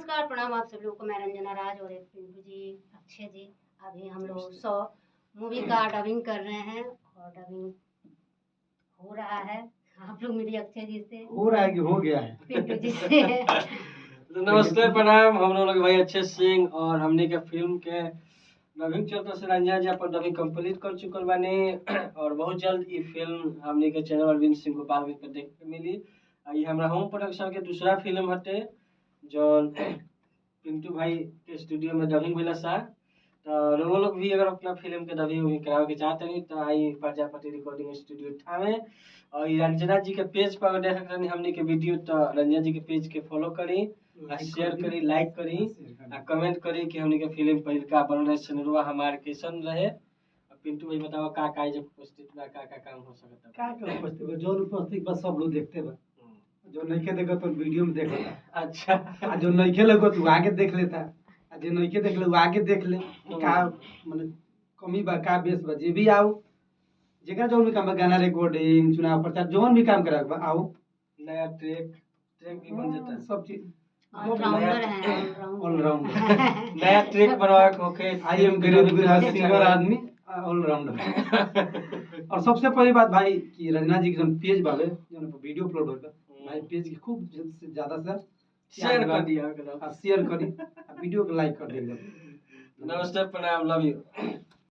नमस्कार प्रणाम आप सब लोगों को। मैं रंजना राज और एक पिंटू जी, अक्षय जी। अभी हम लोग 100 मूवी का डबिंग कर रहे हैं और डबिंग हो रहा है। आप लोग मेरी अक्षय जी से, हो रहा है कि हो गया है, पिंटू जी से। तो नमस्ते प्रणाम। हम लोग भाई अच्छे सिंह और हमने के फिल्म के डबिंग चलते से रंजना जी अपन डबिंग कंप्लीट कर चुकल बानी और बहुत जल्द ये फिल्म हमने के चैनल अरविंद सिंह गोपाल पर देखे के मिली। ये हमारा होम प्रोडक्शन के दूसरा फिल्म हटे जो पिंटू भाई के स्टूडियो में डबिंग मिला सा। तो वो लोग भी अगर अपना फिल्म के डबिंग करावे के चाहते हैं तो आई प्रजापति रिकॉर्डिंग स्टूडियो ठावे। और ये रंजना जी के पेज पर देख सकते हैं हमने के वीडियो, तो रंजना जी के पेज के फॉलो करी, शेयर करी, लाइक करी और कमेंट करी कि हमने के फिल्म पहिल का बन रहे सनरुआ हमार कैसन रहे। पिंटू भाई बताओ का जब उपस्थित बा का काम हो सकता का उपस्थित बा, जो उपस्थित बस सब लोग देखते बा, जो नहीं के देखो तो वीडियो में देखता। अच्छा, जो नहीं के लगो तो आगे देख लेता, जो नहीं के देख ले वो आगे देख ले कि का मतलब कमी बा का बेस बा। जे भी आओ जेका जो भी काम बा, गाना रिकॉर्डिंग, चुनाव प्रचार, जोन भी काम करा बा आओ। नया ट्रैक भी बन जाता है, सब चीज ऑलराउंडर हैं, ऑलराउंडर। नया ट्रैक बनवा के होके आई एम गरीब सिंगर आदमी ऑलराउंडर। और सबसे पहली बात भाई कि रंजना जी के जो पेज बावे जो वीडियो अपलोड होगा भाई, पेज की खूब से ज्यादा से शेयर कर दिया, शेयर करी, वीडियो को लाइक कर दिया। नमस्ते प्रणाम, लव यू।